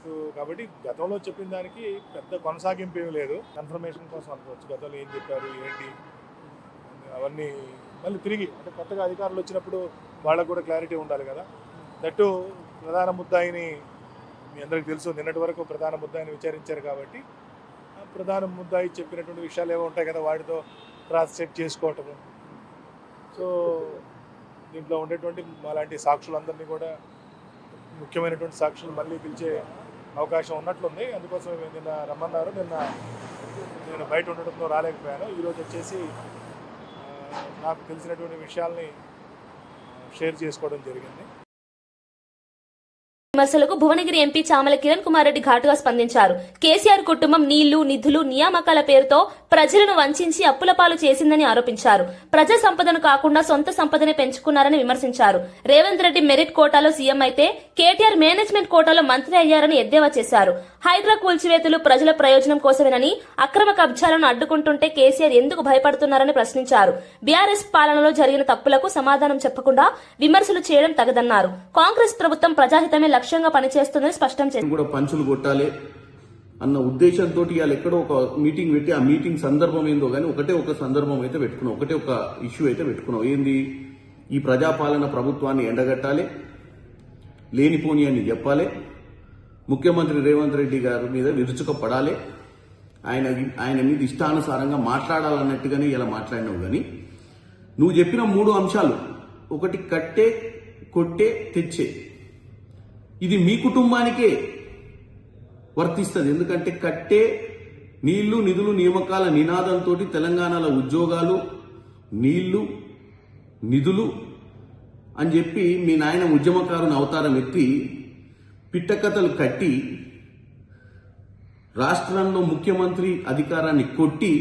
సో కాబట్టి గతంలో చెప్పిన దానికి పెద్ద కొనసాగింపు ఏమీ లేదు, కన్ఫర్మేషన్ కోసం అనుకోవచ్చు. గతంలో ఏం చెప్పారు ఏంటి అవన్నీ మళ్ళీ తిరిగి అంటే కొత్తగా అధికారులు వచ్చినప్పుడు వాళ్ళకు కూడా క్లారిటీ ఉండాలి కదా. దట్టు ప్రధాన ముద్దాయిని మీ అందరికీ తెలుసు, నిన్నటి వరకు ప్రధాన ముద్దాయిని విచారించారు కాబట్టి ప్రధాన ముద్దాయి చెప్పినటువంటి విషయాలు ఏవో ఉంటాయి కదా, వాటితో క్రాస్ చెక్ చేసుకోవటము. సో దీంట్లో ఉండేటువంటి అలాంటి సాక్షులందరినీ కూడా ముఖ్యమైనటువంటి సాక్షులు మళ్ళీ పిలిచే అవకాశం ఉన్నట్లుంది. అందుకోసం నిన్న రమ్మన్నారు. నేను బయట ఉండడంతో రాలేకపోయాను. ఈరోజు వచ్చేసి నాకు తెలిసినటువంటి విషయాల్ని షేర్ చేసుకోవడం జరిగింది. విమర్శలకు భువనగిరి ఎంపీ చామల కిరణ్ కుమార్ రెడ్డి ఘాటుగా స్పందించారు. కేసీఆర్ కుటుంబం నీళ్లు, నిధులు, నియామకాల పేరుతో ప్రజలను వంచించి అప్పుల పాలు చేసిందని ఆరోపించారు. ప్రజా సంపదను కాకుండా సొంత సంపదనే పెంచుకున్నారని విమర్శించారు. రేవంత్ రెడ్డి మెరిట్ కోటాలో సీఎం అయితే కేటీఆర్ మేనేజ్మెంట్ కోటాలో మంత్రి అయ్యారని ఎద్దేవా చేశారు. హైడ్రా కూల్చివేతలు ప్రజల ప్రయోజనం కోసమేనని, అక్రమ కబ్జాలను అడ్డుకుంటుంటే కేసీఆర్ ఎందుకు భయపడుతున్నారని ప్రశ్నించారు. బీఆర్ఎస్ పాలనలో జరిగిన తప్పులకు సమాధానం చెప్పకుండా విమర్శలు చేయడం తగదన్నారు. కాంగ్రెస్ ప్రభుత్వం ప్రజాహితమే లక్ష్యంగా పనిచేస్తుందని స్పష్టం చేశారు. కూడా పంచులు కొట్టాలి అన్న ఉద్దేశంతో ఇవాళ ఎక్కడో ఒక మీటింగ్ పెట్టి ఆ మీటింగ్ సందర్భం ఏందో కానీ ఒకటే ఒక సందర్భం అయితే పెట్టుకున్నాం, ఒకటే ఒక ఇష్యూ అయితే పెట్టుకున్నాం. ఏంది, ఈ ప్రజాపాలన ప్రభుత్వాన్ని ఎండగట్టాలి, లేనిపోని అని చెప్పాలి, ముఖ్యమంత్రి రేవంత్ రెడ్డి గారి మీద విరుచుకపడాలి, ఆయన మీద ఇష్టానుసారంగా మాట్లాడాలన్నట్టుగానే ఇలా మాట్లాడినావు. కానీ నువ్వు చెప్పిన 3 అంశాలు, ఒకటి కట్టే, కొట్టే, తెచ్చే, ఇది మీ కుటుంబానికే వర్తిస్తుంది. ఎందుకంటే కట్టే, నీళ్లు, నిధులు, నియామకాల నినాదంతో తెలంగాణలో ఉద్యోగాలు, నీళ్లు, నిధులు అని చెప్పి మీ నాయన ఉద్యమకారుని అవతారం ఎత్తి పిట్టకథలు కట్టి రాష్ట్రంలో ముఖ్యమంత్రి అధికారాన్ని కొట్టి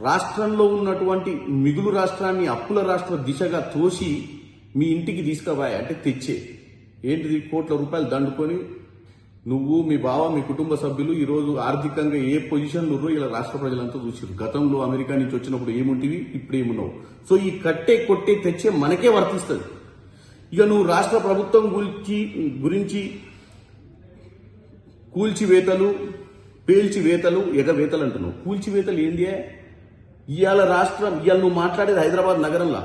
రాష్ట్రంలో ఉన్నటువంటి మిగులు రాష్ట్రాన్ని అప్పుల రాష్ట్ర దిశగా తోసి మీ ఇంటికి తీసుకుపోయా. అంటే తెచ్చే ఏంటిది, కోట్ల రూపాయలు దండుకొని నువ్వు, మీ బావ, మీ కుటుంబ సభ్యులు ఈరోజు ఆర్థికంగా ఏ పొజిషన్లో ఉన్నారో ఇలా రాష్ట్ర ప్రజలంతా చూసారు. గతంలో అమెరికా నుంచి వచ్చినప్పుడు ఏముంటివి, ఇప్పుడు ఏమున్నావు. సో ఈ కట్టే, కొట్టే, తెచ్చే మనకే వర్తిస్తుంది. ఇక నువ్వు రాష్ట్ర ప్రభుత్వం గురించి కూల్చివేతలు, పేల్చివేతలు, ఎగవేతలు అంటున్నావు. కూల్చివేతలు ఏంటి? ఇవాళ నువ్వు మాట్లాడేది హైదరాబాద్ నగరంలో.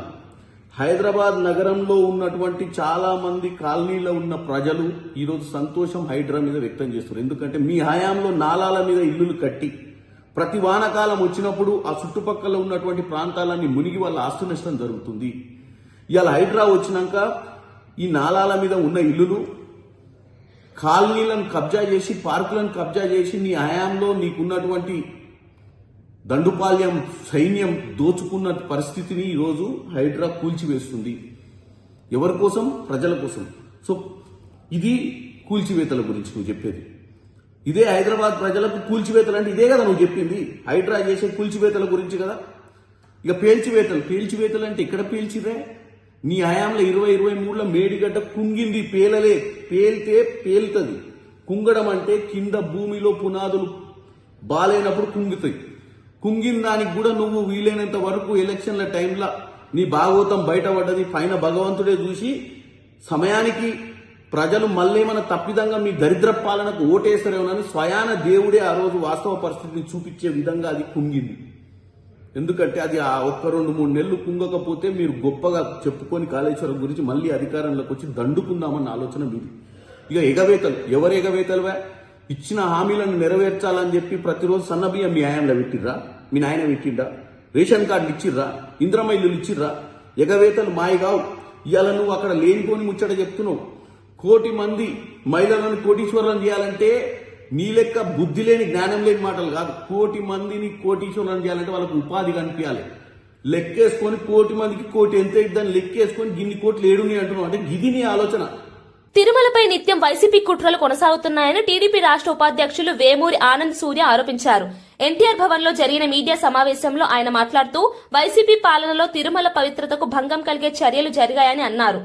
హైదరాబాద్ నగరంలో ఉన్నటువంటి చాలా మంది కాలనీలో ఉన్న ప్రజలు ఈరోజు సంతోషం హైడ్రా మీద వ్యక్తం చేస్తున్నారు. ఎందుకంటే మీ హయాంలో నాలాల మీద ఇల్లులు కట్టి ప్రతి వానకాలం వచ్చినప్పుడు ఆ చుట్టుపక్కల ఉన్నటువంటి ప్రాంతాలన్నీ మునిగి వాళ్ళ ఆస్తి నష్టం జరుగుతుంది. ఇవాళ హైడ్రా వచ్చినాక ఈ నాలాల మీద ఉన్న ఇల్లులు, కాలనీలను కబ్జా చేసి, పార్కులను కబ్జా చేసి నీ హయాంలో నీకున్నటువంటి దండుపాల్యం సైన్యం దోచుకున్న పరిస్థితిని ఈరోజు హైడ్రా కూల్చివేస్తుంది. ఎవరి కోసం? ప్రజల కోసం. సో ఇది కూల్చివేతల గురించి నువ్వు చెప్పేది. ఇదే హైదరాబాద్ ప్రజలకు కూల్చివేతలు అంటే ఇదే కదా నువ్వు చెప్పింది, హైడ్రా చేసే కూల్చివేతల గురించి కదా. ఇక పేల్చివేతలు అంటే ఇక్కడ పేల్చిరే. నీ హయాంలో 2023లో మేడిగడ్డ కుంగింది, పేలితే పేలుతుంది. కుంగడం అంటే కింద భూమిలో పునాదులు బాలైనప్పుడు కుంగుతాయి. కుంగిన దానికి కూడా నువ్వు వీలైనంత వరకు ఎలక్షన్ల టైంలో నీ భాగవతం బయటపడ్డది. పైన భగవంతుడే చూసి సమయానికి ప్రజలు మళ్ళీ మన తప్పిదంగా మీ దరిద్ర పాలనకు ఓటేస్తారేమోనని స్వయాన దేవుడే ఆ రోజు వాస్తవ పరిస్థితిని చూపించే విధంగా అది కుంగింది. ఎందుకంటే అది ఆ 1-2-3 నెలలు కుంగకపోతే మీరు గొప్పగా చెప్పుకొని కాళేశ్వరం గురించి మళ్ళీ అధికారంలోకి వచ్చి దండుకుందామన్న ఆలోచన మీది. ఇక ఎగవేతలు, ఎవరు ఎగవేతలువా? ఇచ్చిన హామీలను నెరవేర్చాలని చెప్పి ప్రతిరోజు సన్నబియ్యం మీ ఆయంలో పెట్టిర్రా? మీ నాయన పెట్టిండ్రా? రేషన్ కార్డులు ఇచ్చిర్రా? ఇంద్రమ్మ ఇల్లులు ఇచ్చిర్రా? ఎగవేతలు మాయగావు. ఇవాళ నువ్వు అక్కడ లేనిపోని ముచ్చట చెప్తున్నావు. 1 కోటి మంది మహిళలను కోటీశ్వరులను చేయాలంటే నీ లెక్క బుద్ధి లేని, జ్ఞానం లేని మాటలు కాదు. 1 కోటి మందిని కోటీశ్వరులను చేయాలంటే వాళ్ళకు ఉపాధి కనిపించాలి. లెక్కేసుకొని 1 కోటి మందికి 1 కోటి ఎంత ఇద్దని లెక్కేసుకొని గిన్ని కోట్లు ఏడుని అంటున్నావు. అంటే గిది నీ ఆలోచన. తిరుమలపై నిత్యం వైసీపీ కుట్రలు కొనసాగుతున్నాయని టీడీపీ రాష్ట్ర ఉపాధ్యక్షులు వేమూరి ఆనంద్ సూర్య ఆరోపించారు. ఎన్టీఆర్ భవన్ లో జరిగిన మీడియా సమావేశంలో ఆయన మాట్లాడుతూ వైసీపీ పాలనలో తిరుమల పవిత్రతకు భంగం కలిగే చర్యలు జరిగాయని అన్నారు.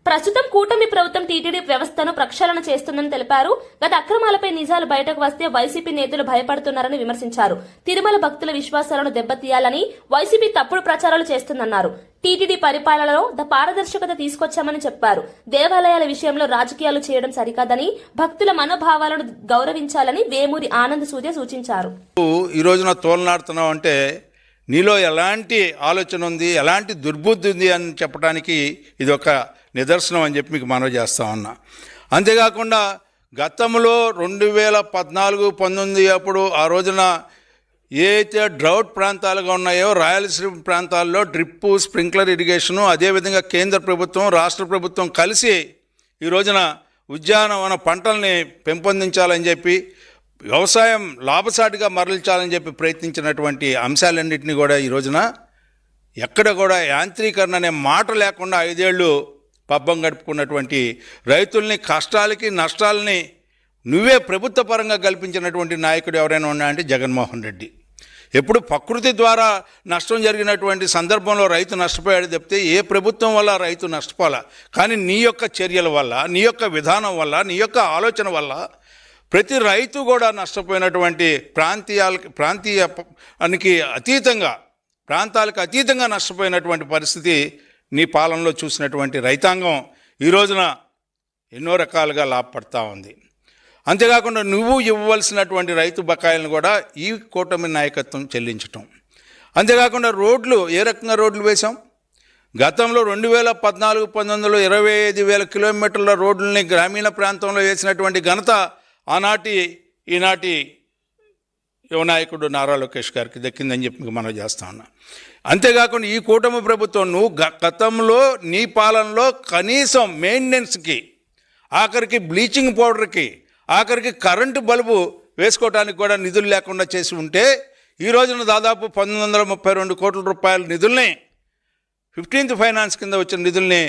ప్రస్తుతం కూటమి ప్రభుత్వం టీటీడీ వ్యవస్థను ప్రక్షాళన చేస్తుందని తెలిపారు. గత అక్రమాలపై నిజాలు బయటకు వస్తే వైసీపీ నేతలు భయపడుతున్నారని విమర్శించారు. తిరుమల భక్తుల విశ్వాసాలను దెబ్బతీయాలని వైసీపీ తప్పుడు ప్రచారాలు చేస్తుందన్నారు. టీటీడీ పరిపాలనలో పారదర్శకత తీసుకొచ్చామని చెప్పారు. దేవాలయాల విషయంలో రాజకీయాలు చేయడం సరికాదని, భక్తుల మనోభావాలను గౌరవించాలని వేమూరి ఆనంద్ సూర్య సూచించారు. ఈ రోజున తోలనాడుతున్నావు అంటే నీలో ఎలాంటి ఆలోచన ఉంది, ఎలాంటి దుర్బుద్ధి ఉంది అని చెప్పడానికి ఇది ఒక నిదర్శనం అని చెప్పి మీకు మనవి చేస్తా ఉన్నా. అంతేకాకుండా గతంలో 2014-19 అప్పుడు ఆ రోజున ఏ అయితే డ్రౌట్ ప్రాంతాలుగా ఉన్నాయో రాయలసీమ ప్రాంతాల్లో డ్రిప్పు, స్ప్రింక్లర్ ఇరిగేషను, అదేవిధంగా కేంద్ర ప్రభుత్వం, రాష్ట్ర ప్రభుత్వం కలిసి ఈ రోజున ఉద్యానవన పంటల్ని పెంపొందించాలని చెప్పి, వ్యవసాయం లాభసాటిగా మరల్చాలని చెప్పి ప్రయత్నించినటువంటి అంశాలన్నింటినీ కూడా ఈ రోజున ఎక్కడ కూడా యాంత్రీకరణ అనే మాట లేకుండా 5 ఏళ్ళు పబ్బం గడుపుకున్నటువంటి రైతుల్ని కష్టాలకి నష్టాలని నువ్వే ప్రభుత్వ పరంగా కల్పించినటువంటి నాయకుడు ఎవరైనా ఉన్నాయంటే జగన్మోహన్ రెడ్డి. ఎప్పుడు ప్రకృతి ద్వారా నష్టం జరిగినటువంటి సందర్భంలో రైతు నష్టపోయాడు తప్పితే ఏ ప్రభుత్వం వల్ల రైతు నష్టపోలే. కానీ నీ యొక్క చర్యల వల్ల, నీ యొక్క విధానం వల్ల, నీ యొక్క ఆలోచన వల్ల ప్రతి రైతు కూడా నష్టపోయినటువంటి ప్రాంతాలకు అతీతంగా నష్టపోయినటువంటి పరిస్థితి నీ పాలనలో చూసినటువంటి రైతాంగం ఈ రోజున ఎన్నో రకాలుగా లాభపడతా ఉంది. అంతేకాకుండా నువ్వు ఇవ్వవలసినటువంటి రైతు బకాయిలను కూడా ఈ కూటమి నాయకత్వం చెల్లించటం. అంతేకాకుండా రోడ్లు ఏ రకంగా రోడ్లు వేశాం. గతంలో 2014-19లో 25,000 కిలోమీటర్ల రోడ్లని గ్రామీణ ప్రాంతంలో వేసినటువంటి ఘనత ఈనాటి యువ నాయకుడు నారా లోకేష్ గారికి దక్కిందని చెప్పి మనం చేస్తా ఉన్నా. అంతేకాకుండా ఈ కూటమి ప్రభుత్వం నువ్వు గతంలో నీ పాలనలో కనీసం మెయింటెనెన్స్కి, ఆఖరికి బ్లీచింగ్ పౌడర్కి, ఆఖరికి కరెంటు బల్బు వేసుకోవడానికి కూడా నిధులు లేకుండా చేసి ఉంటే ఈ రోజున దాదాపు 1932 కోట్ల రూపాయల నిధుల్ని 15th ఫైనాన్స్ కింద వచ్చిన నిధుల్ని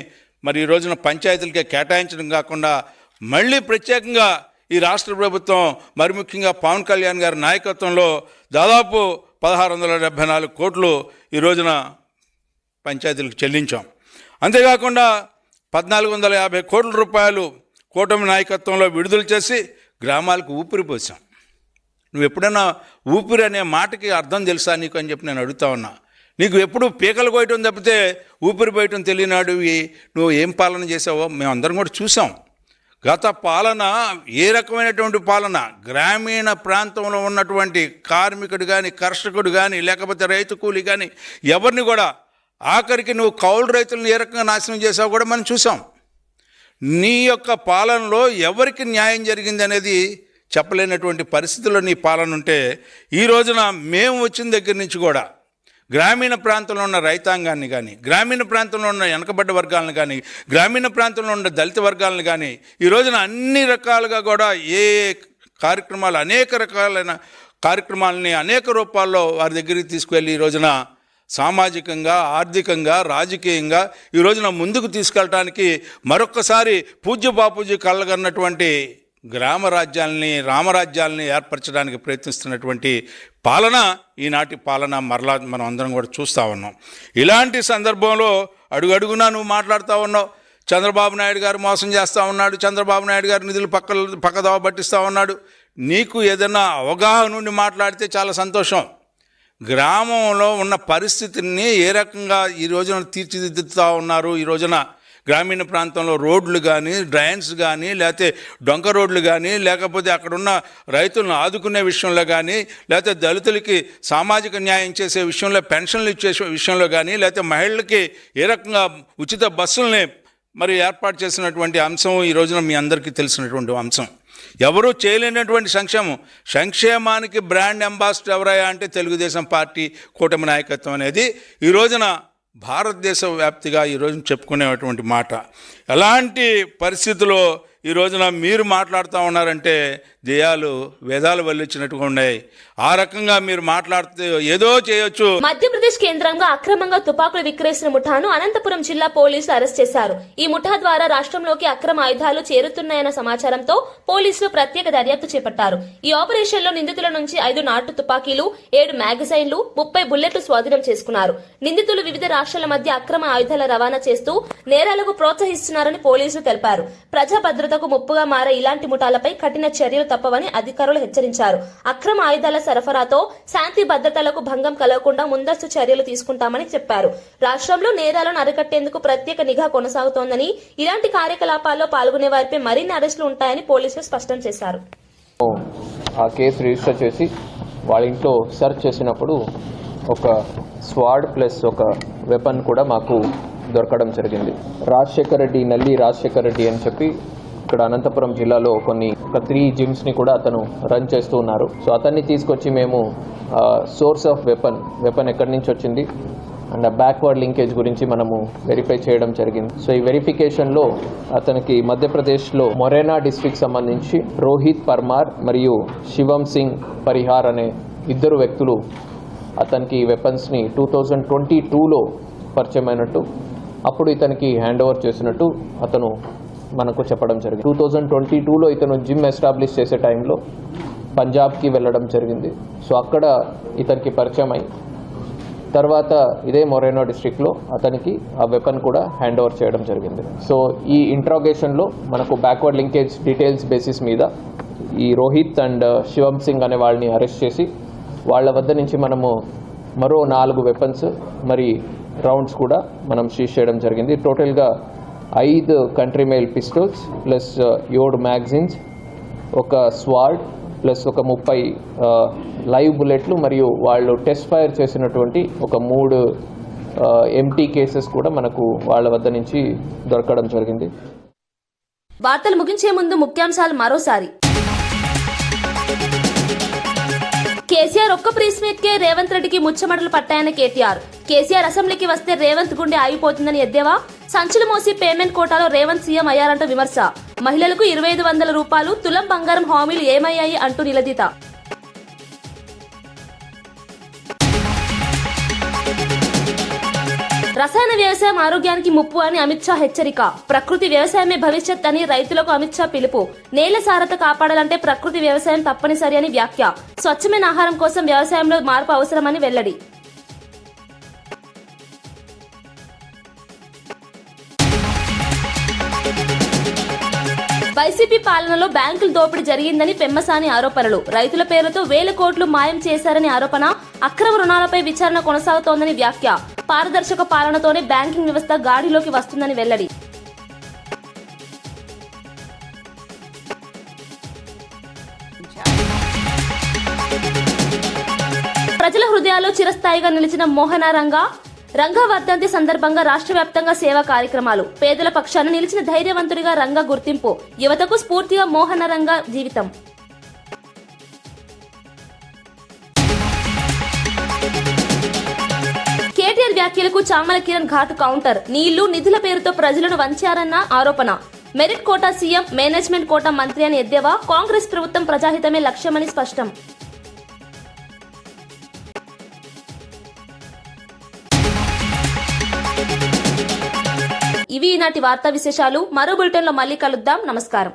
మరి ఈ రోజున పంచాయతీలకే కేటాయించడం కాకుండా మళ్ళీ ప్రత్యేకంగా ఈ రాష్ట్ర ప్రభుత్వం మరి ముఖ్యంగా పవన్ కళ్యాణ్ గారి నాయకత్వంలో దాదాపు 1674 కోట్లు ఈ రోజున పంచాయతీలకు చెల్లించాం. అంతేకాకుండా 1450 కోట్ల రూపాయలు కూటమి నాయకత్వంలో విడుదల చేసి గ్రామాలకు ఊపిరి పోసాం. నువ్వు ఎప్పుడైనా ఊపిరి అనే మాటకి అర్థం తెలుసా నీకు అని చెప్పి నేను అడుగుతా ఉన్నా. నీకు ఎప్పుడు పీకలు కోయటం తప్పితే ఊపిరి పోయటం తెలియనాడు నువ్వు ఏం పాలన చేసావో మేమందరం కూడా చూసాం. గత పాలన ఏ రకమైనటువంటి పాలన, గ్రామీణ ప్రాంతంలో ఉన్నటువంటి కార్మికుడు కానీ, కర్షకుడు కానీ, లేకపోతే రైతు కూలి కానీ ఎవరిని కూడా, ఆఖరికి నువ్వు కౌలు రైతులను ఏ రకంగా నాశనం చేసావు కూడా మనం చూసాం. నీ యొక్క పాలనలో ఎవరికి న్యాయం జరిగింది అనేది చెప్పలేనటువంటి పరిస్థితుల్లో నీ పాలన ఉంటే ఈ రోజున మేము వచ్చిన దగ్గర నుంచి కూడా గ్రామీణ ప్రాంతంలో ఉన్న రైతాంగాన్ని కానీ, గ్రామీణ ప్రాంతంలో ఉన్న వెనకబడ్డ వర్గాలను కానీ, గ్రామీణ ప్రాంతంలో ఉన్న దళిత వర్గాలను కానీ ఈ రోజున అన్ని రకాలుగా కూడా కార్యక్రమాలు, అనేక రకాలైన కార్యక్రమాలని అనేక రూపాల్లో వారి దగ్గరికి తీసుకువెళ్ళి ఈ రోజున సామాజికంగా, ఆర్థికంగా, రాజకీయంగా ఈ రోజున ముందుకు తీసుకెళ్ళటానికి మరొక్కసారి పూజ్య బాపూజీ కళ్ళగన్నటువంటి రామరాజ్యాలని ఏర్పరచడానికి ప్రయత్నిస్తున్నటువంటి పాలన ఈనాటి పాలన మరలా మనం అందరం కూడా చూస్తూ ఉన్నాం. ఇలాంటి సందర్భంలో అడుగడుగునా నువ్వు మాట్లాడుతూ ఉన్నావు. చంద్రబాబు నాయుడు గారు మోసం చేస్తూ ఉన్నాడు, చంద్రబాబు నాయుడు గారు నిధులు పక్కదోవ పట్టిస్తూ ఉన్నాడు. నీకు ఏదైనా అవగాహన నుండి మాట్లాడితే చాలా సంతోషం. గ్రామంలో ఉన్న పరిస్థితిని ఏ రకంగా ఈ రోజున తీర్చిదిద్దుతూ ఉన్నారు. ఈ రోజున గ్రామీణ ప్రాంతంలో రోడ్లు కానీ, డ్రైన్స్ కానీ, లేకపోతే డొంక రోడ్లు కానీ, లేకపోతే అక్కడున్న రైతులను ఆదుకునే విషయంలో కానీ, లేకపోతే దళితులకి సామాజిక న్యాయం చేసే విషయంలో, పెన్షన్లు ఇచ్చే విషయంలో కానీ, లేకపోతే మహిళలకి ఏ రకంగా ఉచిత బస్సుల్ని మరి ఏర్పాటు చేసినటువంటి అంశం ఈ రోజున మీ అందరికీ తెలిసినటువంటి అంశం. ఎవరూ చేయలేనటువంటి సంక్షేమానికి బ్రాండ్ అంబాసిడర్ ఎవరయ్యా అంటే తెలుగుదేశం పార్టీ కూటమి నాయకత్వం అనేది ఈ రోజున భారతదేశ వ్యాప్తిగా ఈరోజు చెప్పుకునేటువంటి మాట. ఎలాంటి పరిస్థితుల్లో ఈ రోజున మీరు మాట్లాడుతూ ఉన్నారంటే జయాలు వేదాలు వల్లించినట్టుగా ఉన్నాయి. ఆ రకంగా మీరు మాట్లాడితే ఏదో చేయొచ్చు. మధ్యప్రదేశ్ కేంద్రంగా అక్రమంగా తుపాకులు విక్రయిస్తున్న ముఠాను అనంతపురం జిల్లా పోలీసులు అరెస్ట్ చేశారు. ఈ ముఠా ద్వారా రాష్ట్రంలోకి అక్రమ ఆయుధాలు చేరుతున్నాయన్న సమాచారంతో పోలీసులు ప్రత్యేక దర్యాప్తు చేపట్టారు. ఈ ఆపరేషన్ లో నిందితుల నుంచి 5 నాటు తుపాకీలు, 7 మ్యాగజైన్లు, 30 బుల్లెట్లు స్వాధీనం చేసుకున్నారు. నిందితులు వివిధ రాష్ట్రాల మధ్య అక్రమ ఆయుధాల రవాణా చేస్తూ నేరాలకు ప్రోత్సహిస్తున్నారని పోలీసులు తెలిపారు. ప్రజా భద్రతకు ముప్పుగా మారే ఇలాంటి ముఠాలపై కఠిన చర్యలు తప్పవని అధికారులు హెచ్చరించారు. అక్రమ ఆయుధాల సరఫరాతో శాంతి భద్రతలకు భంగం కలగకుండా ముందస్తు చర్యలు తీసుకుంటామని చెప్పారు. రాష్ట్రంలో నేరాలను అరికట్టేందుకు ప్రత్యేక నిఘా కొనసాగుతోందని, ఇలాంటి కార్యకలాపాల్లో పాల్గొనే వారిపై మరిన్ని అరెస్టులు ఉంటాయని పోలీసులు స్పష్టం చేశారు. ఆ కేసు రిజిస్టర్ చేసి వాళ్ళ ఇంట్లో సెర్చ్ చేసినప్పుడు ఒక స్వాడ్ ప్లస్ ఒక వెపన్ కూడా మాకు దొరకడం జరిగింది. రాజశేఖర్ రెడ్డి, నల్లి రాజశేఖర్ రెడ్డి అని చెప్పి ఇక్కడ అనంతపురం జిల్లాలో ఒక 3 జిమ్స్ని కూడా అతను రన్ చేస్తూ ఉన్నారు. సో అతన్ని తీసుకొచ్చి మేము సోర్స్ ఆఫ్ వెపన్ ఎక్కడి నుంచి వచ్చింది అండ్ బ్యాక్వర్డ్ లింకేజ్ గురించి మనము వెరిఫై చేయడం జరిగింది. సో ఈ వెరిఫికేషన్లో అతనికి మధ్యప్రదేశ్లో మొరేనా డిస్ట్రిక్ట్ సంబంధించి రోహిత్ పర్మార్ మరియు శివం సింగ్ పరిహార్ అనే 2 వ్యక్తులు అతనికి ఈ వెపన్స్ని 2022లో పరిచయం అయినట్టు, అప్పుడు ఇతనికి హ్యాండ్ ఓవర్ చేసినట్టు అతను మనకు చెప్పడం జరిగింది. 2022లో ఇతను జిమ్ ఎస్టాబ్లిష్ చేసే టైంలో పంజాబ్కి వెళ్ళడం జరిగింది. సో అక్కడ ఇతనికి పరిచయం అయి తర్వాత ఇదే మొరేనా డిస్ట్రిక్ట్లో అతనికి ఆ వెపన్ కూడా హ్యాండ్ ఓవర్ చేయడం జరిగింది. సో ఈ ఇంట్రాగేషన్లో మనకు బ్యాక్వర్డ్ లింకేజ్ డీటెయిల్స్ బేసిస్ మీద ఈ రోహిత్ అండ్ శివం సింగ్ అనే వాళ్ళని అరెస్ట్ చేసి వాళ్ళ వద్ద నుంచి మనము మరో 4 వెపన్స్ మరి రౌండ్స్ కూడా మనం సీజ్ చేయడం జరిగింది. టోటల్గా 5 country male pistols plus 7 magazines, ఒక స్వాడ్ ప్లస్ ఒక 30 లైవ్ బుల్లెట్లు మరియు వాళ్ళు టెస్ట్ ఫైర్ చేసినటువంటి ఒక 3 ఎంటీ కేసెస్ కూడా మనకు వాళ్ళ వద్ద నుంచి దొరకడం జరిగింది. వార్తలు ముగించే ముందు ముఖ్యాంశాలు మరోసారి. కేసీఆర్ ఒక్క ప్రెస్ మీట్ కే రేవంత్ రెడ్డికి ముచ్చమటలు పట్టాయన్న కేటీఆర్. కేసీఆర్ అసెంబ్లీకి వస్తే రేవంత్ గుండె ఆగిపోతుందని ఎద్దేవా. సంచులు మోసి పేమెంట్ కోటాలో రేవంత్ సీఎం అయ్యారంటూ విమర్శ. మహిళలకు 2500 రూపాయలు తులం బంగారం హామీలు ఏమయ్యాయి అంటూ నిలదీత. రసాయన వ్యవసాయం ఆరోగ్యానికి ముప్పు అని అమిత్ షా హెచ్చరిక. ప్రకృతి వ్యవసాయమే భవిష్యత్ అని రైతులకు అమిత్ షా పిలుపు. నేల సారత కాపాడాలంటే ప్రకృతి వ్యవసాయం తప్పనిసరి అని వ్యాఖ్య. స్వచ్ఛమైన ఆహారం కోసం వ్యవసాయంలో మార్పు అవసరమని వెల్లడి. వైసీపీ పాలనలో బ్యాంకుల దోపిడీ జరిగిందని పెమ్మసాని ఆరోపణలు. రైతుల పేరుతో 1000 కోట్లు మాయం చేశారని ఆరోపణ. అక్రమ రుణాలపై విచారణ కొనసాగుతోందని వ్యాఖ్య. పారదర్శక పాలనతోనే బ్యాంకింగ్ వ్యవస్థ గాడిలోకి వస్తుందని వెల్లడి. ప్రజల హృదయాల్లో చిరస్థాయిగా నిలిచిన మోహన రంగా వర్ధంతి సందర్భంగా రాష్ట్ర వ్యాప్తంగా సేవా కార్యక్రమాలు. పేదల పక్షాన నిలిచిన ధైర్యవంతుడిగా రంగా గుర్తింపు. యువతకు స్ఫూర్తిగా మోహన రంగా జీవితం. కేటీఆర్ వ్యాఖ్యలకు చామల కిరణ్ ఘాటు కౌంటర్. నీళ్లు నిధుల పేరుతో ప్రజలను వంచారన్న ఆరోపణ. Merit quota CM, management quota మంత్రి అని ఎద్దేవా. కాంగ్రెస్ ప్రభుత్వం ప్రజాహితమే లక్ష్యమని స్పష్టం. ఇవి ఈనాటి వార్తా విశేషాలు. మరో బులెటిన్లో మళ్ళీ కలుద్దాం. నమస్కారం.